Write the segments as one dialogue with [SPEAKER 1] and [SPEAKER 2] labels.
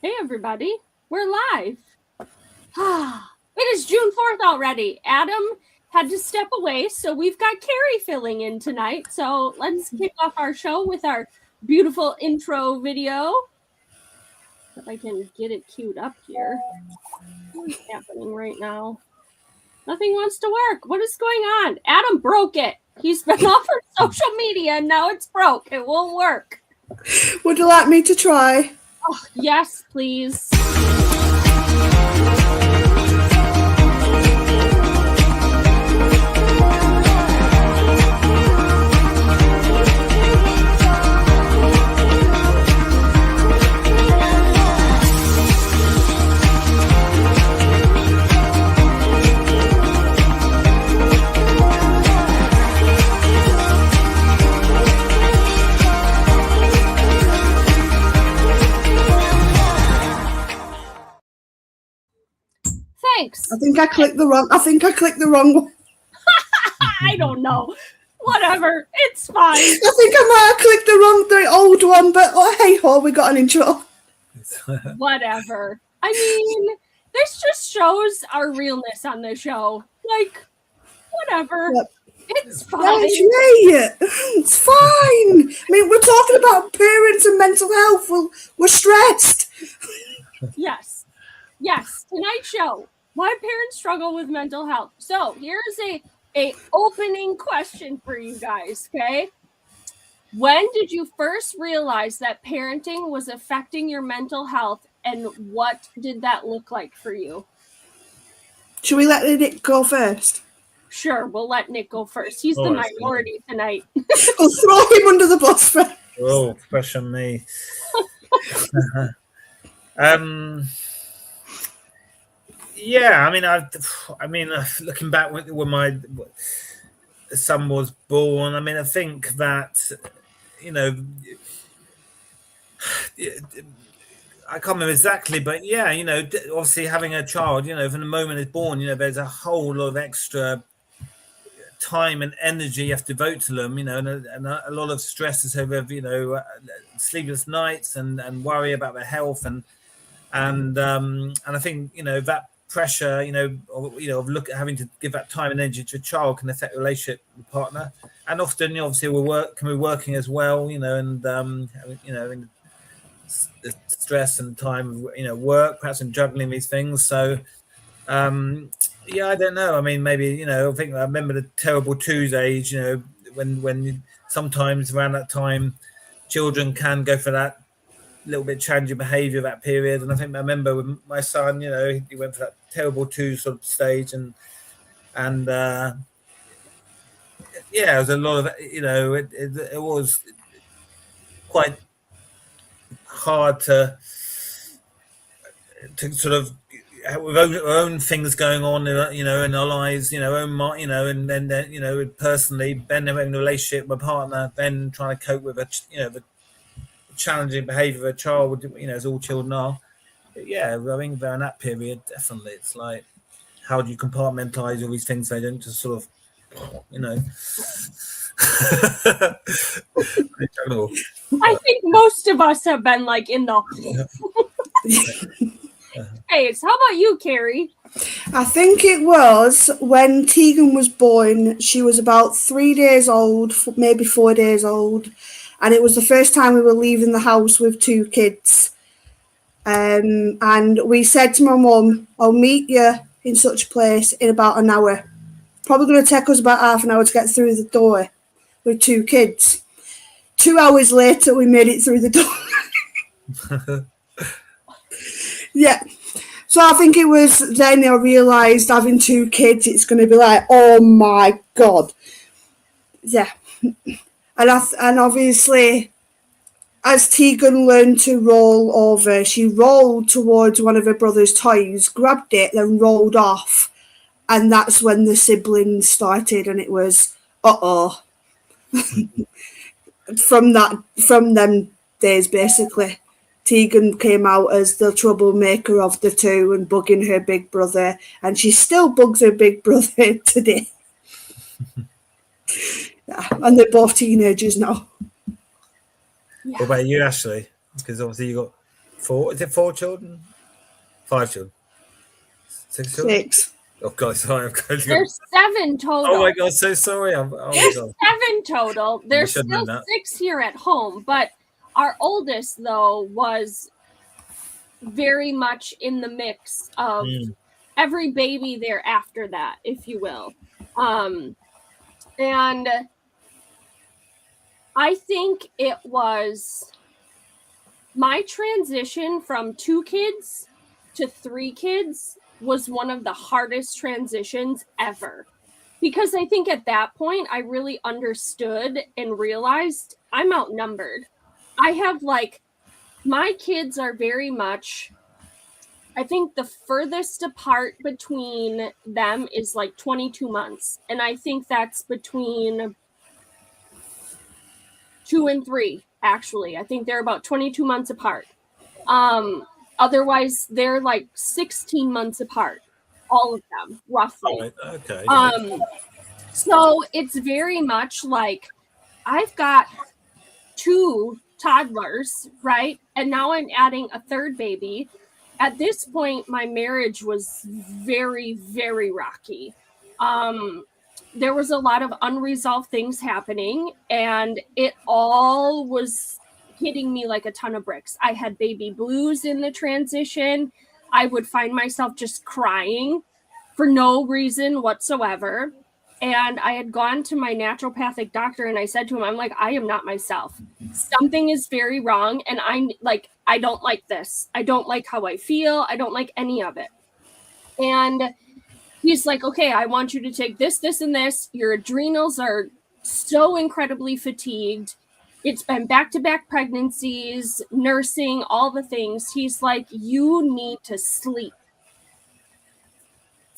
[SPEAKER 1] Hey everybody, we're live. It is June 4th already. Adam had to step away, so we've got Carrie filling in tonight. So let's kick off our show with our beautiful intro video. If I can get it queued up here. What's happening right now? Nothing wants to work. What is going on? Adam broke it. He's been off our social media and now it's broke. It won't work.
[SPEAKER 2] Would you like me to try?
[SPEAKER 1] Oh, yes, please. Thanks.
[SPEAKER 2] I think I clicked the wrong one.
[SPEAKER 1] I don't know. Whatever. It's fine.
[SPEAKER 2] I think I might have clicked the old one, but hey ho, we got an intro.
[SPEAKER 1] Whatever. I mean, this just shows our realness on the show. Like, whatever. Yep. It's fine.
[SPEAKER 2] That's right. It's fine. I mean, we're talking about parents and mental health. We're stressed.
[SPEAKER 1] Yes. Tonight's show. Why parents struggle with mental health. So here's a opening question for you guys, okay? When did you first realize that parenting was affecting your mental health, and what did that look like for you?
[SPEAKER 2] Should we let Nick go first?
[SPEAKER 1] Sure, we'll let Nick go first. He's the minority tonight.
[SPEAKER 2] We'll throw him under the bus first.
[SPEAKER 3] Oh, question me. Yeah, I mean, looking back when my son was born, I mean, I think that, you know, I can't remember exactly, but yeah, you know, obviously having a child, you know, from the moment it's born, you know, there's a whole lot of extra time and energy you have to devote to them, you know, and a lot of stresses over, you know, sleepless nights and worry about their health and I think, you know, that pressure, of having to give that time and energy to a child can affect the relationship with the partner. And often, you know, obviously can be working as well, you know, and you know, in the stress and time, you know, work, perhaps in juggling these things. So yeah, I don't know. I mean, maybe, you know, I think I remember the terrible twos age, you know, when sometimes around that time children can go for that little bit challenging behaviour that period. And I think I remember with my son, you know, he went for that terrible two sort of stage and yeah, it was a lot of, you know, it was quite hard to sort of with our own things going on, you know, in our lives, you know, you know, and then you know, personally, then having a relationship with a partner, then trying to cope with the challenging behaviour of a child, you know, as all children are. But yeah, I think around that period, definitely, it's like, how do you compartmentalise all these things so they don't just sort of, you know.
[SPEAKER 1] I think most of us have been like in the. Hey, so how about you, Carrie?
[SPEAKER 2] I think it was when Tegan was born. She was about 3 days old, maybe 4 days old. And it was the first time we were leaving the house with two kids. And we said to my mum, I'll meet you in such a place in about an hour. Probably going to take us about half an hour to get through the door with two kids. 2 hours later, we made it through the door. Yeah. So I think it was then I realised having two kids, it's going to be like, oh my God. Yeah. And obviously, as Tegan learned to roll over, she rolled towards one of her brother's toys, grabbed it, then rolled off. And that's when the siblings started, and it was, uh-oh. From them days, basically. Tegan came out as the troublemaker of the two and bugging her big brother. And she still bugs her big brother today. Yeah, and they're both teenagers now.
[SPEAKER 3] What about you, Ashley? Because obviously you got 4? Is it 4 children? 5 children? 6 children?
[SPEAKER 2] 6.
[SPEAKER 3] Oh God, sorry.
[SPEAKER 1] There's 7 total.
[SPEAKER 3] Oh my God, so sorry.
[SPEAKER 1] There's 7 total. There's still 6 here at home, but our oldest though was very much in the mix of every baby there after that, if you will. And I think it was my transition from 2 kids to 3 kids was one of the hardest transitions ever. Because I think at that point, I really understood and realized I'm outnumbered. I have my kids are very much, I think the furthest apart between them is 22 months. And I think that's between 2 and 3, actually. I think they're about 22 months apart. Otherwise, they're 16 months apart, all of them, roughly.
[SPEAKER 3] Oh, okay.
[SPEAKER 1] So it's very much I've got 2 toddlers, right? And now I'm adding a 3rd baby. At this point, my marriage was very, very rocky. There was a lot of unresolved things happening, and it all was hitting me like a ton of bricks. I had baby blues in the transition. I would find myself just crying for no reason whatsoever. And I had gone to my naturopathic doctor and I said to him, I'm I am not myself. Something is very wrong. And I don't like this. I don't like how I feel. I don't like any of it. And he's okay, I want you to take this, this, and this. Your adrenals are so incredibly fatigued. It's been back-to-back pregnancies, nursing, all the things. He's you need to sleep.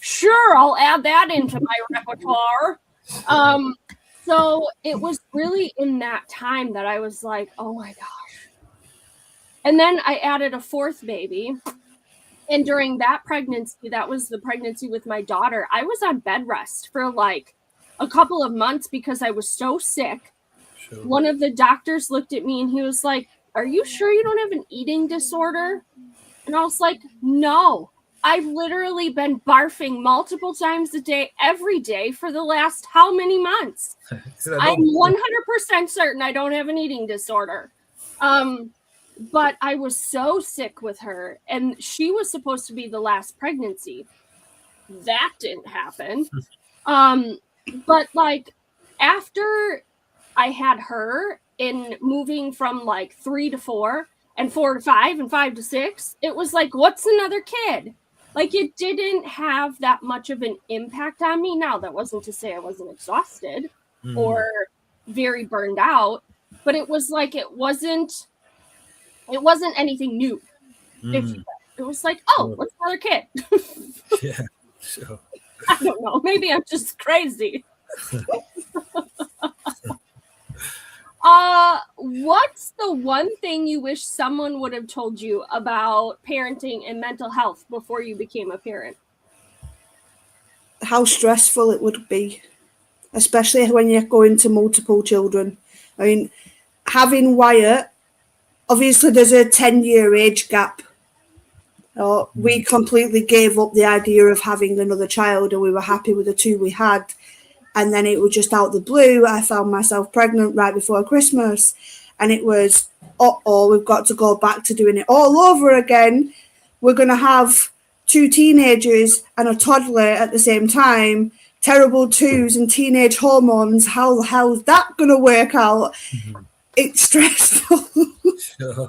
[SPEAKER 1] Sure, I'll add that into my repertoire. So it was really in that time that I was oh my gosh. And then I added a 4th baby. And during that pregnancy, that was the pregnancy with my daughter, I was on bed rest for a couple of months because I was so sick. Sure. One of the doctors looked at me and he was are you sure you don't have an eating disorder? And I was no, I've literally been barfing multiple times a day, every day for the last how many months? I'm 100% certain I don't have an eating disorder. But I was so sick with her, and she was supposed to be the last pregnancy. That didn't happen. But after I had her, in moving from 3 to 4 and 4 to 5 and 5 to 6, it was what's another kid? It didn't have that much of an impact on me. Now, that wasn't to say I wasn't exhausted or very burned out, but it was it wasn't anything new. If you will. It was oh, what's another kid?
[SPEAKER 3] Yeah, sure.
[SPEAKER 1] I don't know. Maybe I'm just crazy. What's the one thing you wish someone would have told you about parenting and mental health before you became a parent?
[SPEAKER 2] How stressful it would be, especially when you're going to multiple children. I mean, having Wyatt, obviously there's a 10-year age gap. We completely gave up the idea of having another child, and we were happy with the 2 we had. And then it was just out the blue. I found myself pregnant right before Christmas. And it was, we've got to go back to doing it all over again. We're going to have 2 teenagers and a toddler at the same time. Terrible 2s and teenage hormones. How the hell is that going to work out? It's stressful. Sure.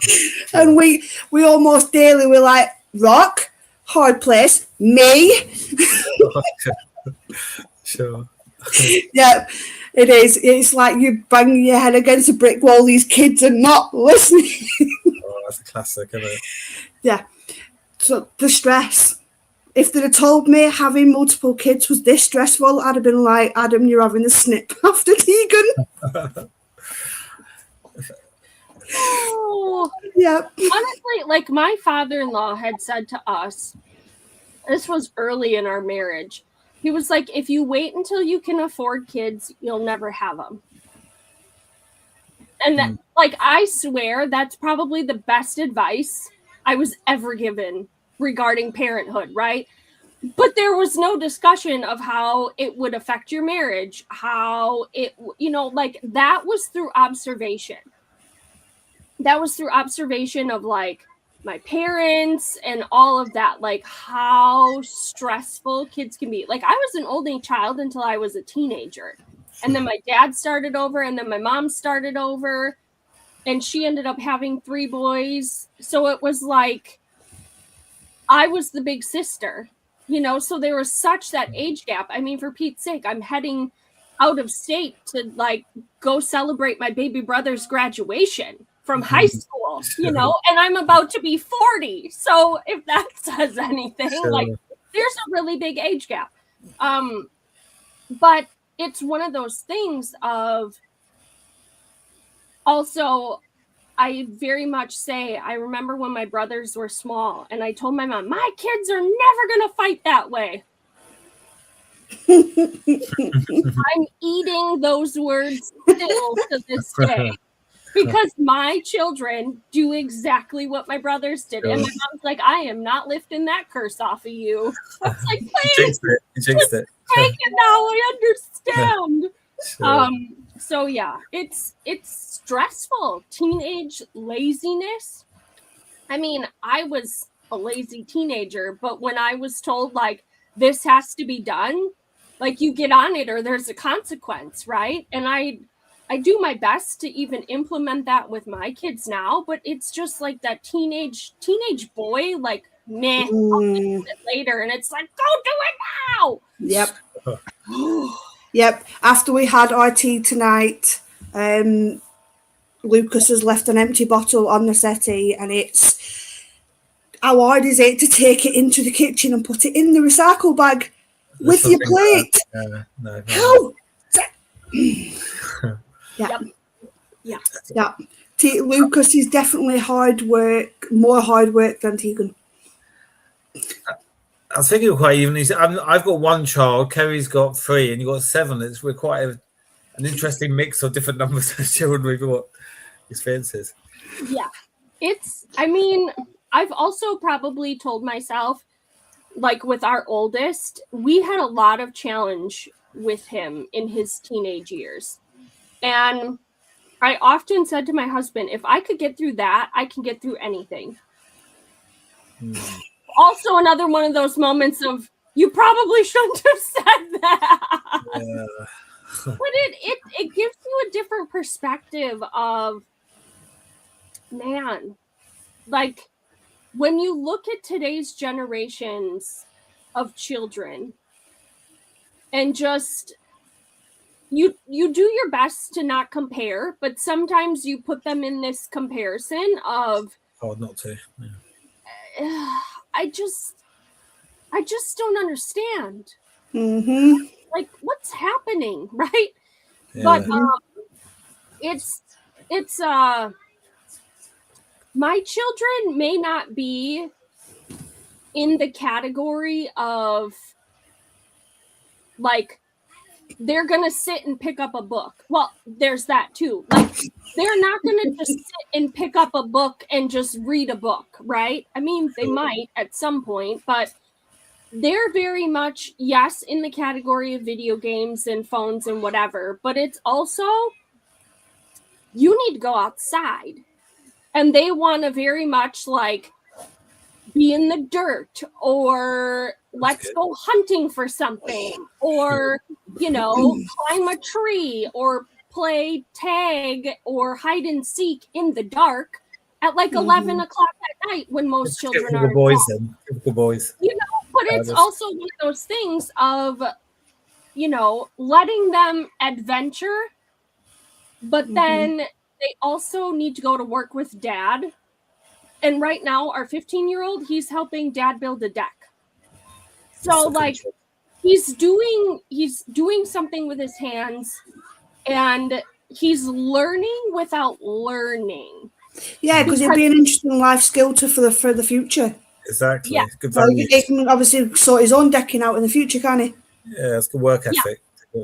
[SPEAKER 2] And we almost daily, we're rock, hard place, me.
[SPEAKER 3] Sure.
[SPEAKER 2] Yeah, it is. It's you bang your head against a brick wall. These kids are not listening.
[SPEAKER 3] Oh, that's a classic, isn't it?
[SPEAKER 2] Yeah. So the stress. If they'd have told me having multiple kids was this stressful, I'd have been Adam, you're having a snip after Tegan.
[SPEAKER 1] Oh,
[SPEAKER 2] yeah.
[SPEAKER 1] Honestly, my father-in-law had said to us, this was early in our marriage. He was if you wait until you can afford kids, you'll never have them. And that, I swear that's probably the best advice I was ever given regarding parenthood, right? But there was no discussion of how it would affect your marriage, how it, like that was through observation. That was through observation of like my parents and all of that, like how stressful kids can be. Like I was an only child until I was a teenager. And then my dad started over, and then my mom started over, and she ended up having 3 boys. So it was like I was the big sister, so there was such that age gap. I mean, for Pete's sake, I'm heading out of state to like go celebrate my baby brother's graduation from high school, and I'm about to be 40. So if that says anything, like there's a really big age gap. But it's one of those things of also, I very much say, I remember when my brothers were small and I told my mom, my kids are never going to fight that way. I'm eating those words still to this day because my children do exactly what my brothers did. And my mom's like, I am not lifting that curse off of you. I was like, please,
[SPEAKER 3] jinxed it.
[SPEAKER 1] take it now. I understand.
[SPEAKER 3] Sure.
[SPEAKER 1] So yeah, it's stressful. Teenage laziness. I mean, I was a lazy teenager, but when I was told like this has to be done, like you get on it or there's a consequence, right? And I do my best to even implement that with my kids now, but it's just like that teenage boy, like, meh, I'll do it later. And it's like, go do it now.
[SPEAKER 2] Yep. Yep. After we had our tea tonight, Lucas has left an empty bottle on the settee, and it's how hard is it to take it into the kitchen and put it in the recycle bag with your plate?
[SPEAKER 3] No.
[SPEAKER 2] How?
[SPEAKER 1] Yeah.
[SPEAKER 2] Yeah. Lucas is definitely hard work, more hard work than Tegan.
[SPEAKER 3] I was thinking quite evenly. I've got 1 child, Kerry's got 3, and you've got 7. We're quite an interesting mix of different numbers of children we've got experiences.
[SPEAKER 1] Yeah. I've also probably told myself, like with our oldest, we had a lot of challenge with him in his teenage years. And I often said to my husband, if I could get through that, I can get through anything. Also, another one of those moments of, you probably shouldn't have said that.
[SPEAKER 3] Yeah.
[SPEAKER 1] But it gives you a different perspective of, man, like when you look at today's generations of children and just you do your best to not compare, but sometimes you put them in this comparison of
[SPEAKER 3] Hard not to. Yeah.
[SPEAKER 1] I just don't understand. Like what's happening, right? Yeah. But it's my children may not be in the category of like they're gonna sit and pick up a book. Well, there's that too. Like they're not gonna just sit and pick up a book and just read a book, right? I mean, they might at some point, but they're very much, yes, in the category of video games and phones and whatever, but it's also you need to go outside. And they want to very much like be in the dirt or let's go hunting for something or, climb a tree or play tag or hide and seek in the dark at like 11 o'clock at night when most children are
[SPEAKER 3] boys then. Typical boys.
[SPEAKER 1] But it's also one of those things of, letting them adventure, but then they also need to go to work with dad. And right now, our 15-year-old, he's helping dad build a deck. So like he's doing something with his hands and he's learning without learning.
[SPEAKER 2] Yeah, because it'd be an interesting life skill for the future.
[SPEAKER 3] Exactly.
[SPEAKER 1] Yeah.
[SPEAKER 3] Good value.
[SPEAKER 2] He can obviously sort his own decking out in the future, can he?
[SPEAKER 3] Yeah, it's good work ethic.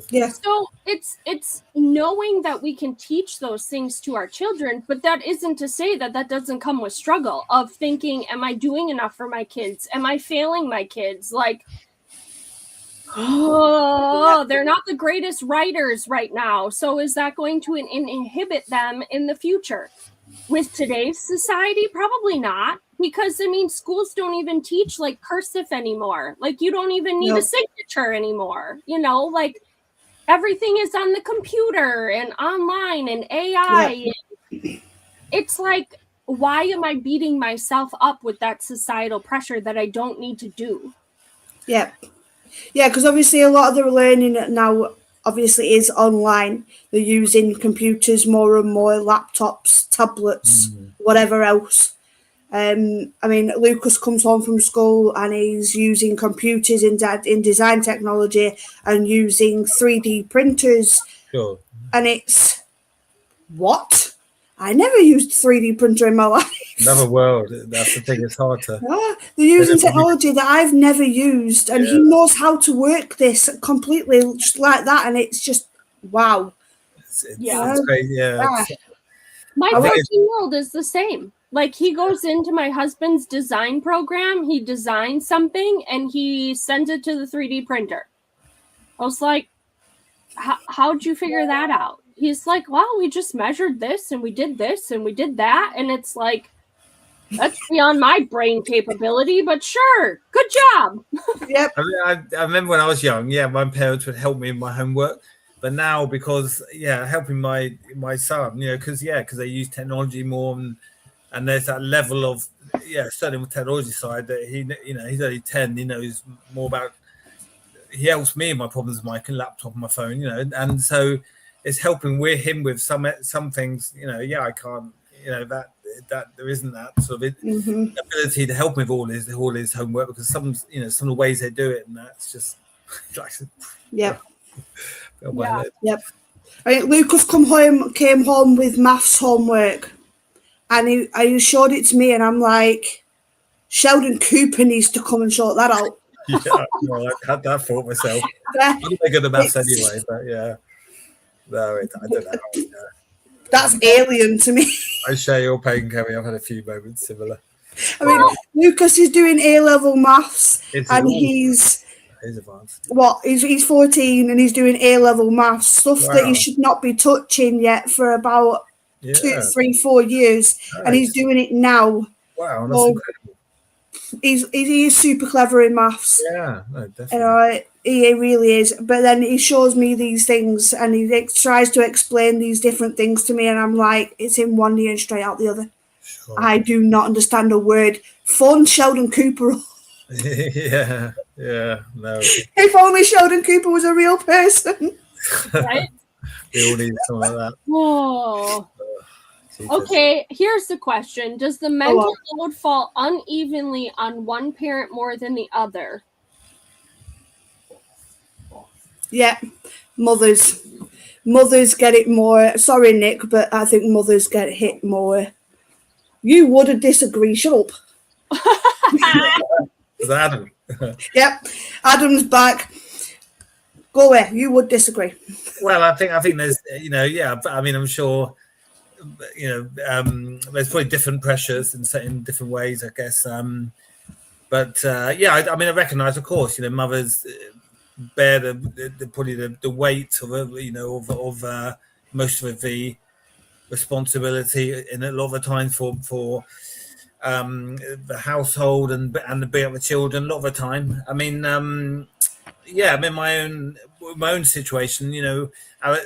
[SPEAKER 2] Yeah.
[SPEAKER 1] So it's knowing that we can teach those things to our children, but that isn't to say that that doesn't come with struggle of thinking, am I doing enough for my kids? Am I failing my kids? Like, oh, they're not the greatest writers right now. So is that going to inhibit them in the future? With today's society, probably not. Because, I mean, schools don't even teach, like, cursive anymore. Like, you don't even need a signature anymore. You know, like, everything is on the computer and online and AI.
[SPEAKER 2] Yep.
[SPEAKER 1] It's like, why am I beating myself up with that societal pressure that I don't need to do?
[SPEAKER 2] Yeah. Yeah, because obviously a lot of the learning now obviously is online. They're using computers more and more, laptops, tablets, whatever else. I mean, Lucas comes home from school and he's using computers in design technology and using 3D printers.
[SPEAKER 3] Sure.
[SPEAKER 2] And it's, what? I never used 3D printer in my life.
[SPEAKER 3] Another world. That's the thing. It's hard to.
[SPEAKER 2] They're using technology that I've never used, and he knows how to work this completely just like that, and it's just wow.
[SPEAKER 3] It's great. Yeah.
[SPEAKER 1] My 14-year-old is the same. Like, he goes into my husband's design program, he designs something, and he sends it to the 3D printer. I was like, how'd you figure that out? He's like, well, we just measured this, and we did this, and we did that. And it's like, that's beyond my brain capability, but sure, good job.
[SPEAKER 2] Yep.
[SPEAKER 3] I remember when I was young, my parents would help me in my homework. But now, because, helping my son, because they use technology more and there's that level of, certainly with the technology side that he's only 10, he knows more about, he helps me in my problems with my laptop and my phone, and so it's helping him with some things, I can't, that there isn't that sort of ability to help him with all his homework, because some of the ways they do it, and that's just
[SPEAKER 2] Yep. I mean, Lucas came home with maths homework, and he showed it to me, and I'm like, Sheldon Cooper needs to come and sort that out.
[SPEAKER 3] Well, I had that thought myself. I'm not good at maths anyway, but no, I don't know.
[SPEAKER 2] That's alien to me.
[SPEAKER 3] I share your pain, Kerry. I've had a few moments similar.
[SPEAKER 2] I mean, Lucas is doing A-level maths, and he's
[SPEAKER 3] advanced.
[SPEAKER 2] He's 14 and he's doing A-level maths, stuff that he should not be touching yet for about 2, 3, 4 years, and he's doing it now.
[SPEAKER 3] Wow, that's incredible.
[SPEAKER 2] He is super clever in maths.
[SPEAKER 3] Yeah, no, definitely.
[SPEAKER 2] He really is. But then he shows me these things and he tries to explain these different things to me, and I'm like, it's in one ear and straight out the other. Sure. I do not understand a word. Phone Sheldon Cooper.
[SPEAKER 3] No.
[SPEAKER 2] If only Sheldon Cooper was a real person.
[SPEAKER 1] Right?
[SPEAKER 3] We all need something like that.
[SPEAKER 1] Whoa. Okay, here's the question. Does the mental load fall unevenly on one parent more than the other?
[SPEAKER 2] Yeah, mothers get it more. Sorry, Nick, but I think mothers get hit more. You wouldn't disagree. Shut up.
[SPEAKER 3] It's Adam.
[SPEAKER 2] Yep, Adam's back. Go away. You would disagree.
[SPEAKER 3] Well, I think there's, I mean, I'm sure, there's probably different pressures in different ways, I guess. I mean, I recognise, of course, mothers bear the weight of most of the responsibility in a lot of the time for the household and the bring up the children. A lot of the time, I mean, my own situation, a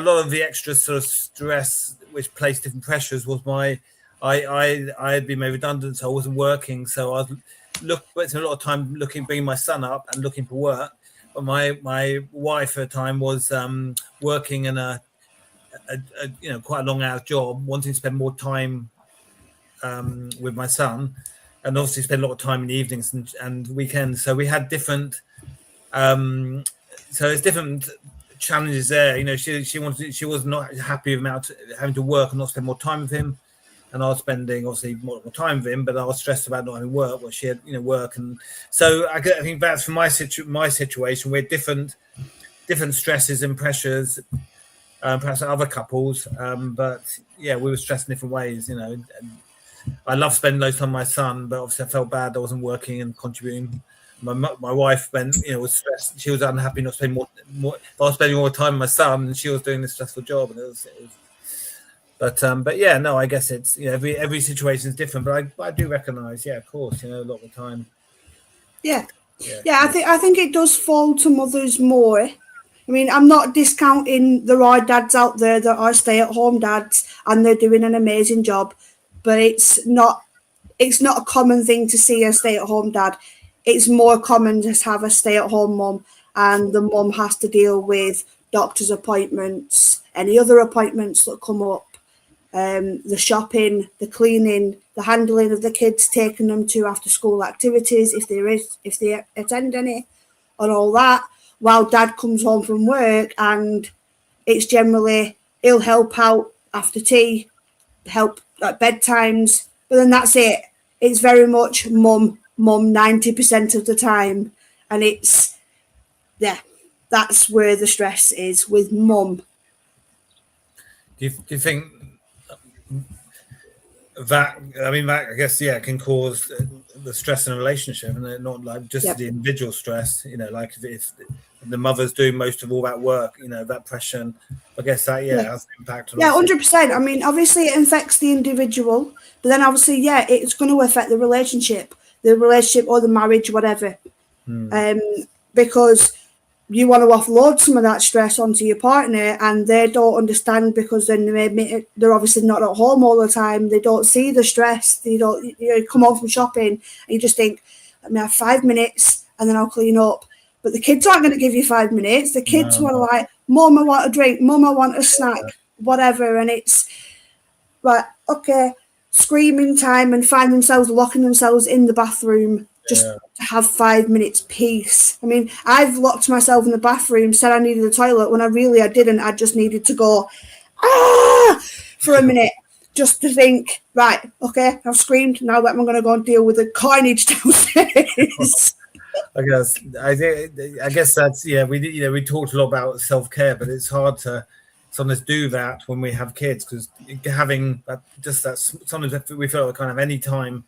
[SPEAKER 3] lot of the extra sort of stress which placed different pressures was I had been made redundant, so I wasn't working, so I was spending a lot of time bringing my son up and looking for work. But my wife at the time was working in a quite a long hour job, wanting to spend more time with my son, and obviously spend a lot of time in the evenings and weekends. So we had different. So there's different challenges there. She was not happy about having to work and not spend more time with him, and I was spending obviously more time with him, but I was stressed about not having work. Well, she had work, and so I think that's for my situation. We're different different stresses and pressures, perhaps other couples. But yeah, we were stressed in different ways, you know. And I love spending those time with my son, but obviously I felt bad I wasn't working and contributing. My wife, when was stressed, she was unhappy not spending more. I was spending more time with my son, and she was doing this stressful job, and it was. But yeah, no, I guess it's every situation is different. But I do recognise, of course, a lot of the time.
[SPEAKER 2] Yeah. I think it does fall to mothers more. I mean, I'm not discounting there are dads out there that are stay-at-home dads, and they're doing an amazing job, but it's not a common thing to see a stay-at-home dad. It's more common to have a stay-at-home mum, and the mum has to deal with doctor's appointments, any other appointments that come up, the shopping, the cleaning, the handling of the kids, taking them to after-school activities if they attend any, and all that. While dad comes home from work, and it's generally he'll help out after tea, help at bedtimes, but then that's it. It's very much mum 90% of the time, and that's where the stress is with mum.
[SPEAKER 3] Do you think that, that I guess can cause the stress in a relationship, and not like just the individual stress, like if the mother's doing most of all that work, that pressure, I guess that has an impact on
[SPEAKER 2] 100%. I mean, obviously it affects the individual, but then obviously it's going to affect the relationship or the marriage, whatever. Because you want to offload some of that stress onto your partner, and they don't understand, because then they're obviously not at home all the time. They don't see the stress. They don't. You come home from shopping and you just think, let me have 5 minutes and then I'll clean up. But the kids aren't going to give you 5 minutes. The kids want to like, Mum, I want a drink. Mum, I want a snack, whatever. And it's like, okay, screaming time, and find themselves locking themselves in the bathroom just to have 5 minutes peace. I mean, I've locked myself in the bathroom, said I needed the toilet when I didn't. I just needed to go, for a minute, just to think, right, okay, I've screamed, now that I'm going to go and deal with the carnage downstairs.
[SPEAKER 3] I guess that's we talked a lot about self-care, but it's hard to sometimes do that when we have kids, because having that sometimes we feel like kind of any time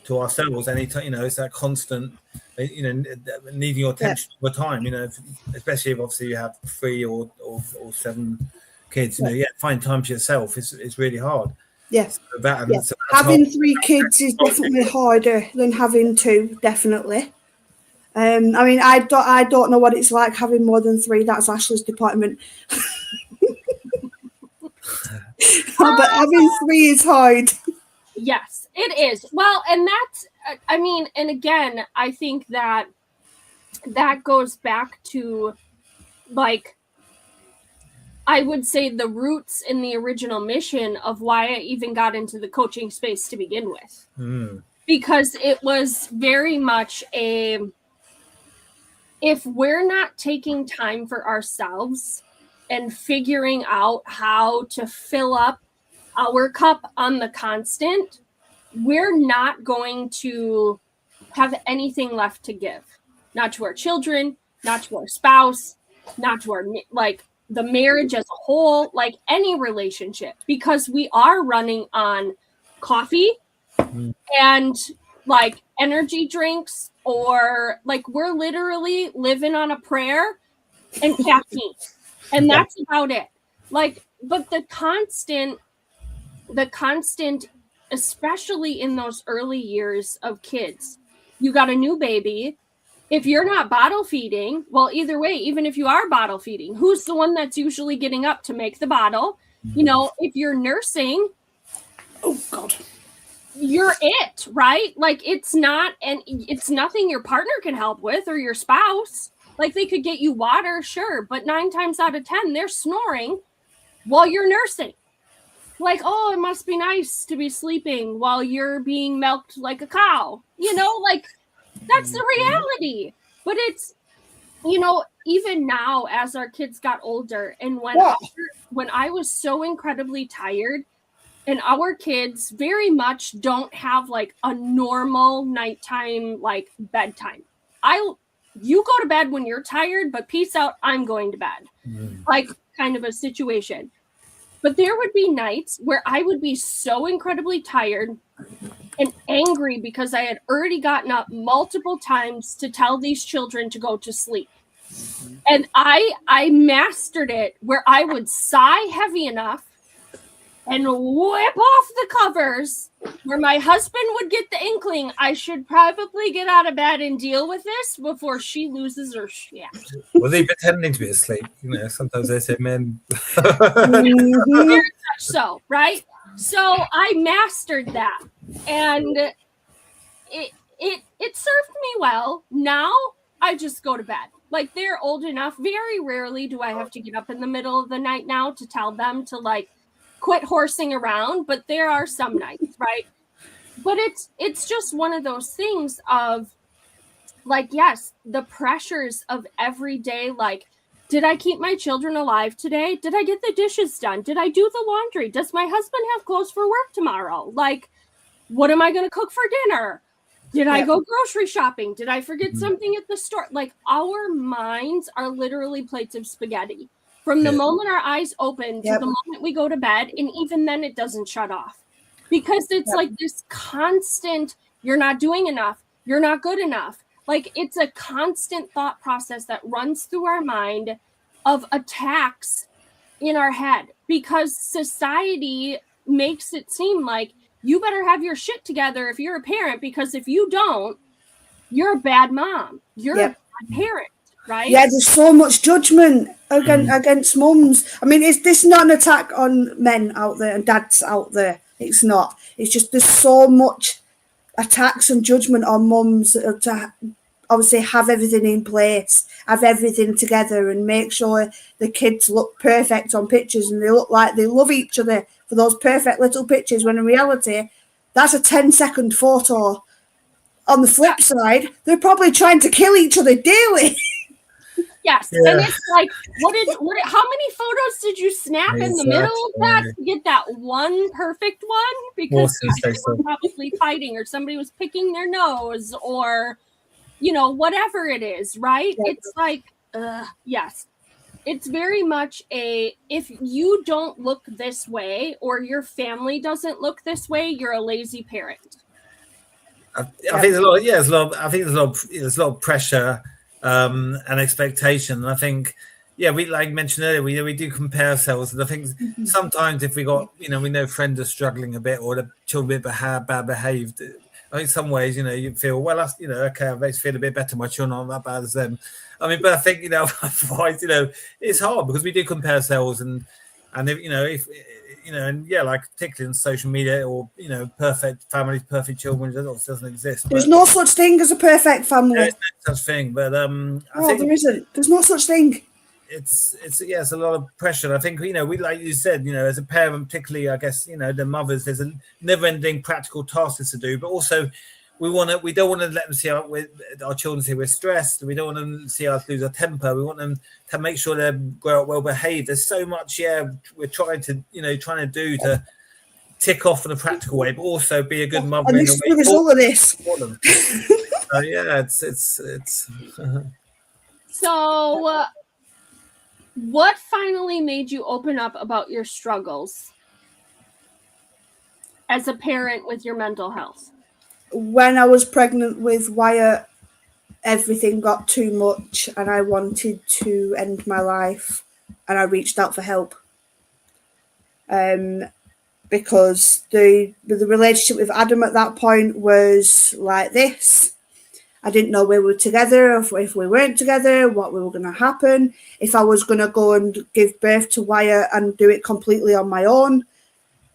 [SPEAKER 3] to ourselves, anytime, it's that constant, needing your attention all the time, especially if obviously you have 3 or 7 kids, find time to yourself is really hard.
[SPEAKER 2] Yes.
[SPEAKER 3] So
[SPEAKER 2] having 3 kids is definitely harder than having 2, definitely. I mean, I don't know what it's like having more than 3. That's Ashley's department. But having 3 is hard.
[SPEAKER 1] Yes, it is. Well, and that's, and again, I think that goes back to, like, I would say the roots in the original mission of why I even got into the coaching space to begin with. Because it was very much if we're not taking time for ourselves and figuring out how to fill up our cup on the constant, we're not going to have anything left to give. Not to our children, not to our spouse, not to our, the marriage as a whole, like any relationship, because we are running on coffee and like energy drinks, or like we're literally living on a prayer and caffeine. And that's about it. Like, but the constant, especially in those early years of kids, you got a new baby. If you're not bottle feeding, well, either way, even if you are bottle feeding, who's the one that's usually getting up to make the bottle? If you're nursing,
[SPEAKER 2] oh God,
[SPEAKER 1] you're it, right? Like it's nothing your partner can help with, or your spouse. Like they could get you water, sure, but 9 times out of 10, they're snoring while you're nursing. Like, oh, it must be nice to be sleeping while you're being milked like a cow. Like that's the reality. But it's, even now as our kids got older, and when I was so incredibly tired, and our kids very much don't have like a normal nighttime, like bedtime. you go to bed when you're tired, but peace out, I'm going to bed. Like kind of a situation. But there would be nights where I would be so incredibly tired and angry because I had already gotten up multiple times to tell these children to go to sleep. And I mastered it where I would sigh heavy enough and whip off the covers where my husband would get the inkling I should probably get out of bed and deal with this before she loses her shit.
[SPEAKER 3] Well, they pretending to be asleep. You know, sometimes they say men.
[SPEAKER 1] Very much so, right? So I mastered that, and it served me well. Now I just go to bed. Like, they're old enough. Very rarely do I have to get up in the middle of the night now to tell them to like quit horsing around, but there are some nights, right? But it's just one of those things of like, yes, the pressures of every day, like, did I keep my children alive today? Did I get the dishes done? Did I do the laundry? Does my husband have clothes for work tomorrow? Like, what am I going to cook for dinner? Did I go grocery shopping? Did I forget something at the store? Like, our minds are literally plates of spaghetti from the moment our eyes open to the moment we go to bed. And even then it doesn't shut off because it's like this constant, you're not doing enough. You're not good enough. Like, it's a constant thought process that runs through our mind of attacks in our head because society makes it seem like you better have your shit together if you're a parent, because if you don't, you're a bad mom. You're a bad parent, right?
[SPEAKER 2] Yeah, there's so much judgment against mums. I mean, this is not an attack on men out there and dads out there. It's not. It's just there's so much attacks and judgment on mums to obviously have everything in place, have everything together, and make sure the kids look perfect on pictures and they look like they love each other for those perfect little pictures, when in reality, that's a 10-second photo. On the flip side, they're probably trying to kill each other daily.
[SPEAKER 1] Yes, and it's like, how many photos did you snap in the middle of that to get that one perfect one? Because they were probably fighting, or somebody was picking their nose, or you know, whatever it is, right? It's like, yes, it's very much if you don't look this way or your family doesn't look this way, you're a lazy parent.
[SPEAKER 3] I think there's a lot. Yeah, there's a lot of pressure and expectation. And I think, we like mentioned earlier, we do compare ourselves. And I think sometimes if we got, we know friends are struggling a bit or the children are a bit bad behaved. I think some ways, you feel, well, that's, okay, I makes feel a bit better. My children aren't that bad as them. I mean, but I think, otherwise, it's hard because we do compare ourselves and if like particularly in social media or, perfect families, perfect children, doesn't exist.
[SPEAKER 2] There's no such thing as a perfect family.
[SPEAKER 3] There's no such thing, but I think
[SPEAKER 2] there isn't. There's no such thing.
[SPEAKER 3] It's a lot of pressure. I think we like you said, as a parent, particularly, I guess the mothers. There's a never-ending practical tasks to do, but also we don't want to let them see our children see we're stressed. We don't want them to see us lose our temper. We want them to make sure they grow up well behaved. There's so much, we're trying to do to tick off in a practical way, but also be a good mother.
[SPEAKER 2] And this is the result of this.
[SPEAKER 3] It's.
[SPEAKER 1] So. What finally made you open up about your struggles as a parent with your mental health?
[SPEAKER 2] When I was pregnant with Wyatt, everything got too much and I wanted to end my life, and I reached out for help. Because the relationship with Adam at that point was like this. I didn't know we were together, if we weren't together, what was going to happen, if I was going to go and give birth to Wyatt and do it completely on my own.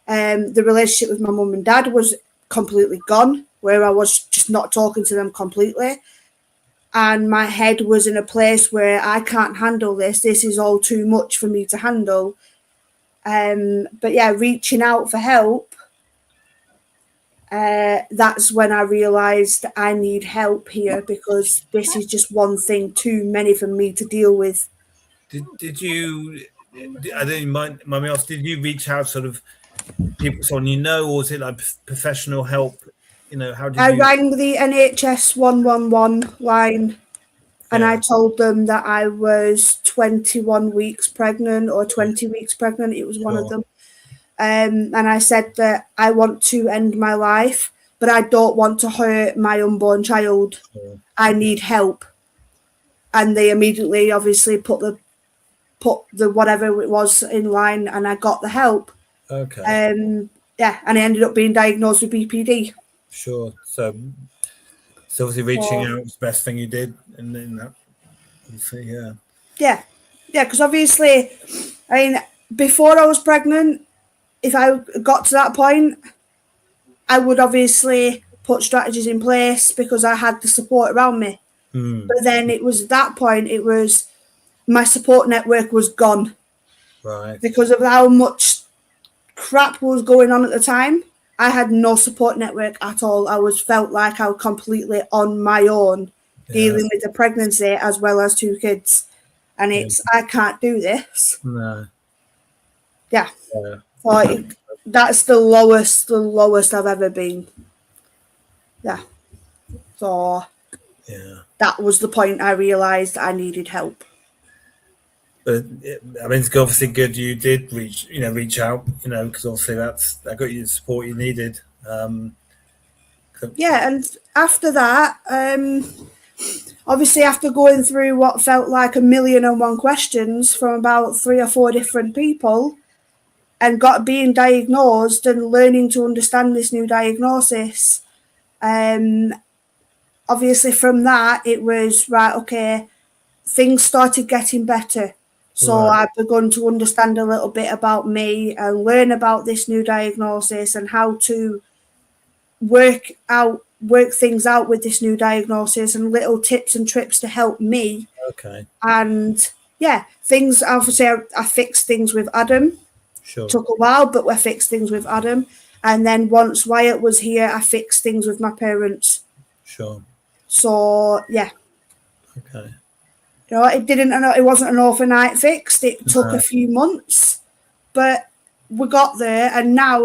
[SPEAKER 2] The relationship with my mum and dad was completely gone, where I was just not talking to them completely. And my head was in a place where I can't handle this. This is all too much for me to handle. But reaching out for help, that's when I realised I need help here, because this is just one thing too many for me to deal with.
[SPEAKER 3] Did you? I don't mind me asking. Did you reach out sort of people, someone or was it like professional help? How did
[SPEAKER 2] I rang the NHS 111 line. And I told them that I was 21 weeks pregnant or 20 weeks pregnant. It was one of them. And I said that I want to end my life, but I don't want to hurt my unborn child. I need help. And they immediately obviously put the whatever it was in line, and I got the help.
[SPEAKER 3] Okay.
[SPEAKER 2] And I ended up being diagnosed with BPD.
[SPEAKER 3] Sure. So obviously reaching out was the best thing you did, and then that, obviously, yeah,
[SPEAKER 2] because obviously, I mean, before I was pregnant, if I got to that point, I would obviously put strategies in place because I had the support around me. But then it was at that point, it was my support network was gone,
[SPEAKER 3] right,
[SPEAKER 2] because of how much crap was going on at the time. I had no support network at all. I felt like I was completely on my own, dealing with the pregnancy as well as 2 kids, and I can't do this.
[SPEAKER 3] No.
[SPEAKER 2] Yeah. So that's the lowest I've ever been. Yeah. So that was the point I realised I needed help.
[SPEAKER 3] But I mean, it's obviously good you did reach out, because obviously that got you the support you needed.
[SPEAKER 2] And after that, obviously after going through what felt like 1,000,001 questions from about 3 or 4 different people, and being diagnosed and learning to understand this new diagnosis, obviously from that it was right. Okay, things started getting better. So I've begun to understand a little bit about me and learn about this new diagnosis and how to work things out with this new diagnosis, and little tips and tricks to help me.
[SPEAKER 3] Okay.
[SPEAKER 2] And things, obviously I fixed things with Adam.
[SPEAKER 3] Sure.
[SPEAKER 2] Took a while, but we fixed things with Adam. And then once Wyatt was here, I fixed things with my parents.
[SPEAKER 3] Sure.
[SPEAKER 2] So
[SPEAKER 3] okay.
[SPEAKER 2] It wasn't an overnight fix. It took a few months, but we got there, and now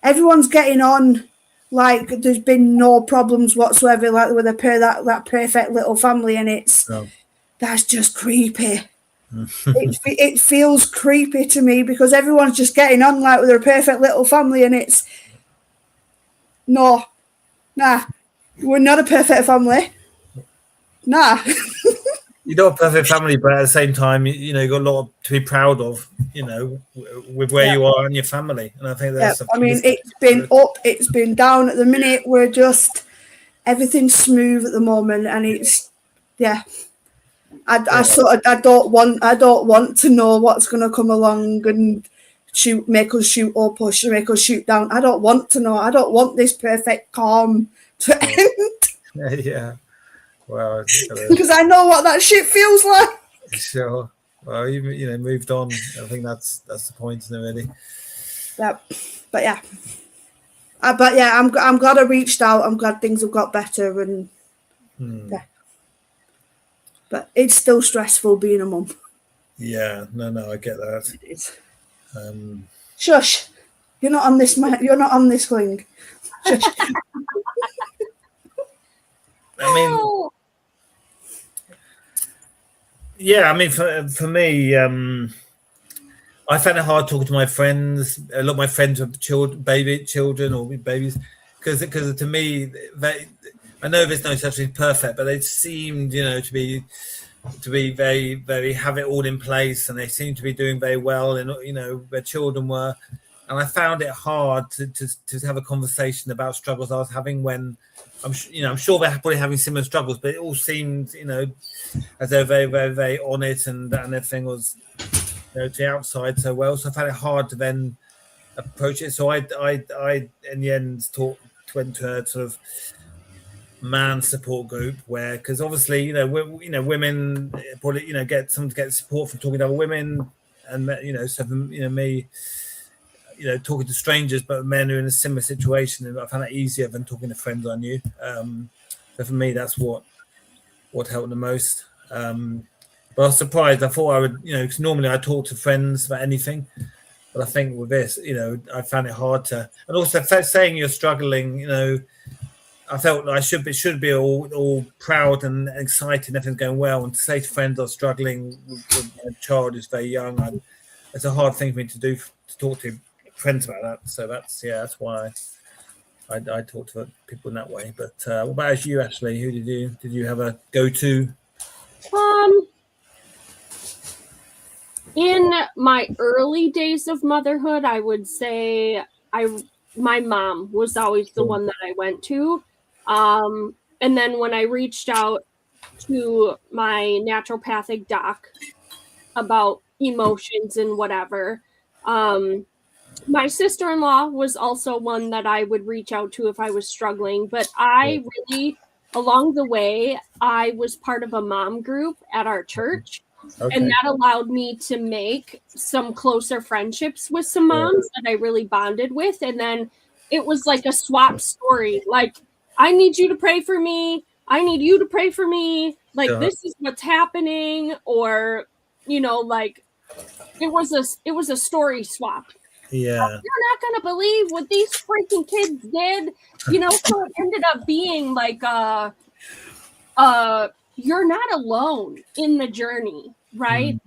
[SPEAKER 2] everyone's getting on like there's been no problems whatsoever, like with that perfect little family, and that's just creepy. It feels creepy to me because everyone's just getting on like with their perfect little family, and nah, we're not a perfect family. Nah.
[SPEAKER 3] You're not a perfect family, but at the same time, you got a lot to be proud of, with where you are and your family. And I think that's.
[SPEAKER 2] I mean, it's been up, it's been down. At the minute, we're just everything's smooth at the moment, and it's I don't want to know what's going to come along and make us shoot up or make us shoot down. I don't want to know. I don't want this perfect calm to end.
[SPEAKER 3] Yeah. Well,
[SPEAKER 2] because I know what that shit feels like.
[SPEAKER 3] Sure. Well, you moved on. I think that's the point, isn't it, really?
[SPEAKER 2] Yeah. But I'm glad I reached out. I'm glad things have got better, and but it's still stressful being a mum.
[SPEAKER 3] Yeah. No, I get that.
[SPEAKER 2] It is. Shush. You're not on this thing. Shush.
[SPEAKER 3] I mean, I mean, for me, I found it hard talking to my friends. A lot of my friends have children or babies, because to me, I know there's no such thing perfect, but they seemed, to be very, very have it all in place, and they seemed to be doing very well, and their children were. And I found it hard to have a conversation about struggles I was having when I'm sure they're probably having similar struggles, but it all seemed, as they're very, very, very on it, and everything was, to the outside so well. So I found it hard to then approach it. So I in the end went to a sort of man support group because obviously, women probably, get support from talking to other women, and so me. Talking to strangers, but men who are in a similar situation, and I found that easier than talking to friends I knew. So for me, that's what helped the most. But I was surprised. I thought I would, because normally I talk to friends about anything, but I think with this, I found it hard to. And also saying you're struggling, I felt I should be all proud and excited, everything's going well, and to say to friends are struggling with a child who's very young, it's a hard thing for me to do, to talk to friends about that. So that's why I talk to people in that way. But what about you, Ashley? Who did you have a go-to?
[SPEAKER 1] In my early days of motherhood, I would say my mom was always the one that I went to. And then when I reached out to my naturopathic doc about emotions and whatever, my sister-in-law was also one that I would reach out to if I was struggling. But I really, along the way, I was part of a mom group at our church. Okay. And that allowed me to make some closer friendships with some moms that I really bonded with. And then it was like a swap story. Like, I need you to pray for me. I need you to pray for me. Like, this is what's happening. Or, like, it was a story swap.
[SPEAKER 3] Yeah.
[SPEAKER 1] You're not going to believe what these freaking kids did. So it ended up being like, you're not alone in the journey, right?